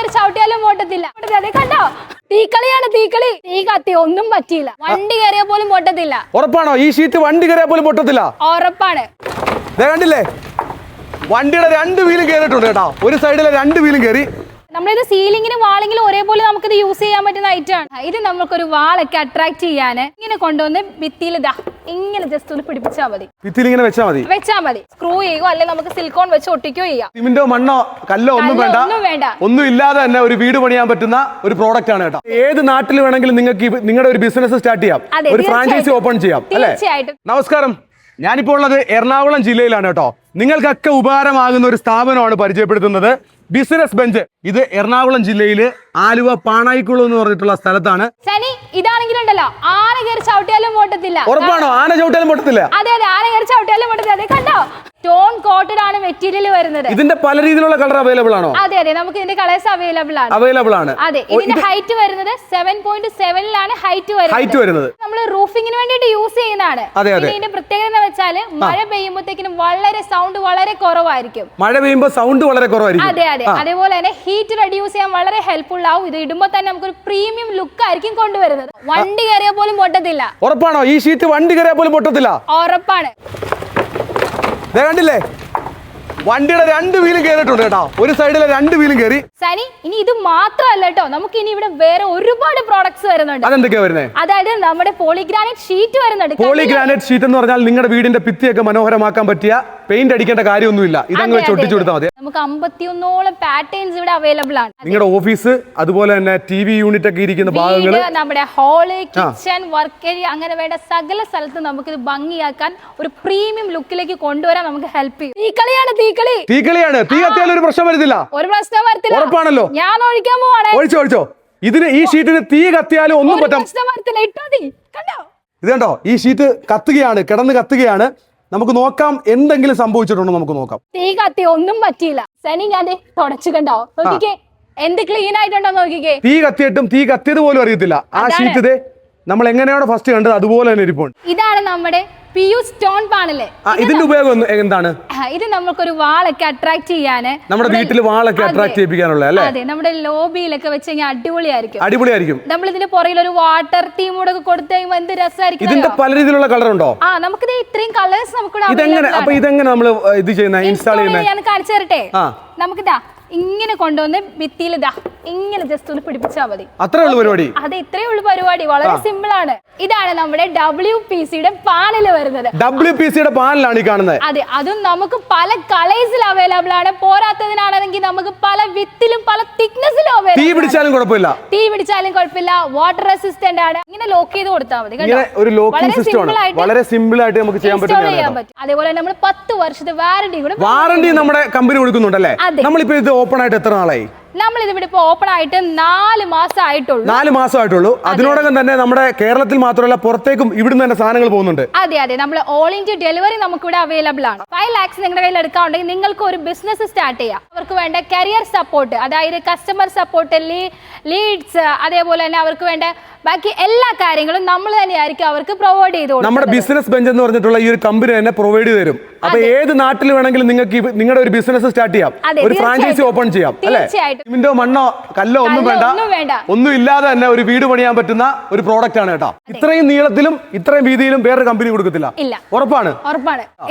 കയറി ചവിട്ടിയാലും പൊട്ടത്തില്ല. അതെ കണ്ടോ, തീക്കളിയാണ് തീക്കളി. തീ കത്തി ഒന്നും പറ്റിയില്ല. വണ്ടി കയറിയ പോലും പൊട്ടത്തില്ല. ഉറപ്പാണോ? ഈ ഷീറ്റ് വണ്ടി കയറിയാൽ പോലും പൊട്ടത്തില്ല. ഉറപ്പാണ്. കണ്ടില്ലേ, വണ്ടിയുടെ 2 വീലും കയറിയിട്ടുണ്ട് കേട്ടോ. ഒരു സൈഡിലെ 2 വീലും കയറി. നമ്മളിത് സീലിങ്ങിനും വാളിങ്ങിലും ഒരേപോലെ നമുക്കിത് യൂസ് ചെയ്യാൻ പറ്റുന്ന ഐറ്റമാണ്. ഇത് നമുക്കൊരു വാളൊക്കെ അട്രാക്ട് ചെയ്യാൻ ഇങ്ങനെ കൊണ്ടുവന്ന് ഭിത്തിയിൽ ഇതാ ഇങ്ങനെ ജസ്റ്റ് ഒന്ന് പിടിപ്പിച്ചാൽ മതി. ഭിത്തിയിൽ ഇങ്ങനെ വെച്ചാൽ മതി. സ്ക്രൂ ചെയ്യുകയോ അല്ലെങ്കിൽ നമുക്ക് സിലിക്കോൺ വെച്ച് ഒട്ടിക്കുകയോ ചെയ്യാം. സിമെന്റോ മണ്ണോ കല്ലോ ഒന്നും വേണ്ട. ഒന്നും ഇല്ലാതെ തന്നെ ഒരു വീട് പണിയാൻ പറ്റുന്ന ഒരു പ്രോഡക്റ്റ് ആണ് കേട്ടോ. ഏത് നാട്ടിൽ വേണമെങ്കിലും നിങ്ങൾക്ക് നിങ്ങളുടെ ഒരു ബിസിനസ് സ്റ്റാർട്ട് ചെയ്യാം, ഒരു ഫ്രാഞ്ചൈസി ഓപ്പൺ ചെയ്യാം അല്ലേ? നമസ്കാരം, ഞാനിപ്പോൾ ഉള്ളത് എറണാകുളം ജില്ലയിലാണ് കേട്ടോ. നിങ്ങൾക്കൊക്കെ ഉപകാരമാകുന്ന ഒരു സ്ഥാപനമാണ് പരിചയപ്പെടുത്തുന്നത്, ബിസിനസ് ബെഞ്ച്. ഇത് എറണാകുളം ജില്ലയില് ആലുവ പാണായിക്കുളം എന്ന് പറഞ്ഞിട്ടുള്ള സ്ഥലത്താണ്. സനി, ഇതാണെങ്കിലുണ്ടല്ലോ ആന കയറി ചവിട്ടിയാലും പൊട്ടത്തില്ല. ഉറപ്പാണോ? ആന ചവിട്ടിയാലും പൊട്ടത്തില്ല. അതെ, ആന കയറി ചവിട്ടിയാലും പൊട്ടത്തില്ല. അതെ കണ്ടോ, സ്റ്റോൺ കോട്ടഡ് ആണ് മെറ്റീരിയൽ വരുന്നത്. ഇതിന്റെ പല രീതിയിലുള്ള കളർ അവൈലബിൾ ആണോ? അതെ, നമുക്ക് ഇതിന്റെ കളേഴ്സ് അവൈലബിൾ ആണ്. അതെ, ഇതിന്റെ ഹൈറ്റ് വരുന്നത് 7.7 ഹൈറ്റ് വരുന്നത്. നമ്മൾ റൂഫിങ്ങിന് വേണ്ടിയിട്ട് യൂസ് ചെയ്യുന്നതാണ്. ഇതിന്റെ പ്രത്യേകത എന്ന് വെച്ചാൽ മഴ പെയ്യുമ്പോഴത്തേക്കും സൗണ്ട് വളരെ കുറവായിരിക്കും. മഴ പെയ്യുമ്പോൾ സൗണ്ട് വളരെ കുറവായിരിക്കും. അതെ, അതേപോലെ തന്നെ ഹീറ്റ് റെഡ്യൂസ് ചെയ്യാൻ വളരെ ഹെൽപ്ഫുൾ ആവും. ഇത് ഇടുമ്പോൾ തന്നെ നമുക്കൊരു പ്രീമിയം ലുക്ക് ആയിരിക്കും കൊണ്ടുവരുന്നത്. വണ്ടി കയറിയ പോലും പൊട്ടത്തില്ല. ഉറപ്പാണോ? ഈ ഷീറ്റ് വണ്ടി കയറിയ പോലും പൊട്ടത്തില്ല. ഉറപ്പാണ്. കണ്ടില്ലേ, വണ്ടിയുടെ 2 വീലും കയറിയിട്ടുണ്ട് കേട്ടോ. ഒരു സൈഡിലെ 2 വീലും കയറി. സനി, ഇനി ഇത് മാത്രമല്ല കേട്ടോ, നമുക്ക് ഇനി ഇവിടെ വേറെ ഒരുപാട് പ്രോഡക്ട്സ് വരുന്നുണ്ട്. അതെന്തൊക്കെയാ വരുന്നത്? അതായത് നമ്മുടെ പോളിഗ്രാനൈറ്റ് ഷീറ്റ് വരുന്നുണ്ട്. പോളിഗ്രാനൈറ്റ് ഷീറ്റ് എന്ന് പറഞ്ഞാൽ നിങ്ങളുടെ വീടിന്റെ ഭിത്തിയൊക്കെ മനോഹരമാക്കാൻ പറ്റിയ പെയിന്റ് അടിക്കേണ്ട കാര്യമൊന്നുമില്ല. ഇതങ്ങ് വെച്ച് ഒട്ടിച്ചു കൊടുത്താൽ മതി. നമുക്ക് 51ഓളം പാറ്റേൺസ് ഇവിടെ അവൈലബിൾ ആണ്. നിങ്ങളുടെ ഓഫീസ്, അതുപോലെ തന്നെ TV യൂണിറ്റ് ഒക്കെ ഇരിക്കുന്ന ഭാഗങ്ങൾ, നമ്മുടെ ഹാള്, കിച്ചൺ, വർക്ക് ഏരിയ, അങ്ങനെ വേണ്ട സകല സ്ഥലത്ത് നമുക്ക് ഇത് ഭംഗിയാക്കാൻ ഒരു പ്രീമിയം ലുക്കിലേക്ക് കൊണ്ടുവരാൻ നമുക്ക് ഹെൽപ്പ് ചെയ്യും. തീക്കളിയാണ് തീക്കളിയാണ്. തീ കത്തിയാലും ഒരു പ്രശ്നം വരുന്നില്ല. ഒരു പ്രശ്നം വരത്തില്ല. ഉറപ്പാണല്ലോ. ഞാൻ ഒഴിക്കാൻ പോവാണ്. ഒഴിച്ചോ. ഇതിന് ഈ ഷീറ്റിന് തീ കത്തിയാലും ഒന്നും പറ്റാം. ഇത് കണ്ടോ, ഈ ഷീറ്റ് കിടന്ന് കത്തുകയാണ്. നമുക്ക് നോക്കാം എന്തെങ്കിലും സംഭവിച്ചിട്ടുണ്ടോ. നമുക്ക് നോക്കാം. തീ കത്തി ഒന്നും പറ്റിയില്ല. സനി, ഞാൻ തുടച്ചു കണ്ടോ, നോക്കിക്കേ എന്ത് ക്ലീൻ ആയിട്ടുണ്ടോ നോക്കിക്കേ. തീ കത്തിയിട്ടും തീ കത്തിയത് പോലും അറിയത്തില്ല. ആ ഷീറ്റ് നമ്മൾ എങ്ങനെയാണോ ഫസ്റ്റ് കണ്ടത് അതുപോലെ തന്നെ ഇരിപ്പുണ്ട്. ഇതാണ് നമ്മുടെ PU സ്റ്റോൺ പാനല്. ഇതിന്റെ ഉപയോഗം എന്താണ്? ഇത് നമുക്കൊരു വാളൊക്കെ അട്രാക്ട് ചെയ്യാന്, നമ്മുടെ വീട്ടിൽ വാളൊക്കെ അട്രാക്ട് ചെയ്യിപ്പിക്കാനുള്ള അല്ലേ? അതെ, നമ്മുടെ ലോബിയിലൊക്കെ വെച്ച് കഴിഞ്ഞാൽ അടിപൊളിയായിരിക്കും. നമ്മൾ ഇതിന്റെ പുറകിൽ ഒരു വാട്ടർ തീം കൂടെ കൊടുത്തു കഴിയുമ്പോൾ എന്ത് രസമായിരിക്കും. ഇതിന്റെ പല രീതിയിലുള്ള കളർ ഉണ്ടോ? നമുക്കിത് ഇത്രയും കളേഴ്സ് നമുക്ക് ഇതെങ്ങനെ നമ്മൾ ഇത് ചെയ്യുന്നത്, ഇൻസ്റ്റാൾ ചെയ്യുന്നത്? ഞാൻ കാണിച്ചു തരട്ടെ. നമുക്കിതാ ഇങ്ങനെ കൊണ്ടുവന്ന് ഭിത്തിയിൽ ഇതാ ഇങ്ങനെ ജസ്റ്റ് ഒന്ന് പിടിപ്പിച്ചാൽ മതി. അത്രേ ഉള്ളൂ പരിപാടി. അതെ, ഇത്രേ ഉള്ളൂ പരിപാടി. വളരെ സിമ്പിൾ ആണ്. ഇതാണ് നമ്മുടെ WPCയുടെ പാനല് വരുന്നത്. WPCയുടെ പാനലാണ് ഈ കാണുന്നത്. അതെ, അതും നമുക്ക് പല കളേഴ്സിൽ അവൈലബിൾ ആണ്. പോരാത്തതിനാണെങ്കിൽ നമുക്ക് പല വിത്തിലും പല തിക്നെസ്സിലും അവൈലബിൾ. തീ പിടിച്ചാലും കുഴപ്പമില്ല. വാട്ടർ റെസിസ്റ്റന്റ് ആണ്. ഇങ്ങനെ ലോക്ക് ചെയ്ത് കൊടുത്താൽ മതി. ഒരു ലോക്കിംഗ് സിസ്റ്റം ആണ്. വളരെ സിമ്പിൾ ആയിട്ട് നമുക്ക് ചെയ്യാൻ പറ്റും. അതേപോലെ നമ്മൾ 10 വർഷത്തെ വാറണ്ടി നമ്മുടെ കമ്പനി കൊടുക്കുന്നുണ്ടല്ലേ? നമ്മളിപ്പോ ഇത് ഓപ്പൺ ആയിട്ട് എത്ര നാളായി? നമ്മൾ ഇതിവിടെ ഇപ്പൊ ഓപ്പൺ ആയിട്ട് 4 മാസം ആയിട്ടുള്ളൂ. അതിനോടകം തന്നെ നമ്മുടെ കേരളത്തിൽ മാത്രമല്ല പുറത്തേക്കും ഇവിടുന്ന് തന്നെ സാധനങ്ങൾ പോകുന്നുണ്ട്. അതെ, നമ്മൾ ഓൾ ഇന്ത്യ ഡെലിവറി നമുക്ക് ഇവിടെ അവൈലബിൾ ആണ്. 5 lakhs നിങ്ങളുടെ കയ്യിൽ എടുക്കാറുണ്ടെങ്കിൽ നിങ്ങൾക്ക് ഒരു ബിസിനസ് സ്റ്റാർട്ട് ചെയ്യാം. അവർക്ക് വേണ്ട കരിയർ സപ്പോർട്ട്, അതായത് കസ്റ്റമർ സപ്പോർട്ട്, ലീഡ്സ്, അതേപോലെ തന്നെ അവർക്ക് വേണ്ട ബാക്കി എല്ലാ കാര്യങ്ങളും നമ്മൾ തന്നെയായിരിക്കും അവർക്ക് പ്രൊവൈഡ് ചെയ്ത് കൊടുക്കുന്നത്. നമ്മുടെ ബിസിനസ് ബെഞ്ച് എന്ന് പറഞ്ഞിട്ടുള്ള ഈ ഒരു കമ്പനി തന്നെ പ്രൊവൈഡ് ചെയ്ത് തരും. അപ്പൊ ഏത് നാട്ടിൽ വേണമെങ്കിലും നിങ്ങൾക്ക് നിങ്ങളുടെ ഒരു ബിസിനസ് സ്റ്റാർട്ട് ചെയ്യാം, ഒരു ഫ്രാഞ്ചൈസി ഓപ്പൺ ചെയ്യാം അല്ലേ? സിമെന്റോ മണ്ണോ കല്ലോ ഒന്നും വേണ്ട. ഒന്നും ഇല്ലാതെ തന്നെ ഒരു വീട് പണിയാൻ പറ്റുന്ന ഒരു പ്രോഡക്റ്റ് ആണ് കേട്ടോ. ഇത്രയും നീളത്തിലും ഇത്രയും വീതിയിലും വേറൊരു കമ്പനി കൊടുക്കത്തില്ല. ഉറപ്പാണ്.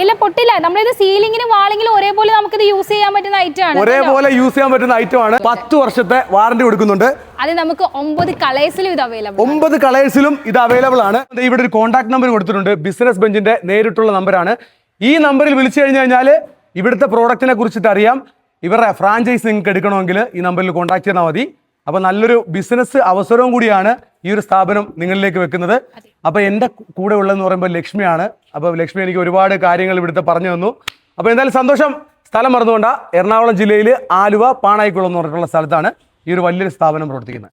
ഇല്ല, പൊട്ടില്ല. നമ്മളിത് സീലിങ്ങിനും വാളിങ്ങിലും ഒരേപോലെ നമുക്കിത് യൂസ് ചെയ്യാൻ പറ്റുന്ന ഐറ്റമാണ്. 10 വർഷത്തെ വാറണ്ടി കൊടുക്കുന്നുണ്ട്. അത് നമുക്ക് 9 കളേഴ്സിലും ഇത് അവൈലബിൾ. 9 കളേഴ്സിലും ഇത് അവൈലബിൾ ആണ്. ഇവിടെ ഒരു കോൺടാക്ട് നമ്പർ കൊടുത്തിട്ടുണ്ട്. ബിസിനസ് ബെഞ്ചിന്റെ നേരിട്ടുള്ള നമ്പറാണ്. ഈ നമ്പറിൽ വിളിച്ചു കഴിഞ്ഞാൽ ഇവിടുത്തെ പ്രോഡക്റ്റിനെ കുറിച്ചിട്ട് അറിയാം. ഇവരുടെ ഫ്രാഞ്ചൈസ് നിങ്ങൾക്ക് എടുക്കണമെങ്കിൽ ഈ നമ്പറിൽ കോൺടാക്ട് ചെയ്താൽ മതി. അപ്പോൾ നല്ലൊരു ബിസിനസ് അവസരവും കൂടിയാണ് ഈ ഒരു സ്ഥാപനം നിങ്ങളിലേക്ക് വെക്കുന്നത്. അപ്പോൾ എൻ്റെ കൂടെ ഉള്ളതെന്ന് പറയുമ്പോൾ ലക്ഷ്മിയാണ്. അപ്പോൾ ലക്ഷ്മി എനിക്ക് ഒരുപാട് കാര്യങ്ങൾ ഇവിടുത്തെ പറഞ്ഞു തന്നു. അപ്പോൾ എന്തായാലും സന്തോഷം. സ്ഥലം മറന്നുകൊണ്ട, എറണാകുളം ജില്ലയിൽ ആലുവ പാണായിക്കുളം എന്ന് പറഞ്ഞിട്ടുള്ള സ്ഥലത്താണ് ഈ ഒരു വലിയൊരു സ്ഥാപനം പ്രവർത്തിക്കുന്നത്.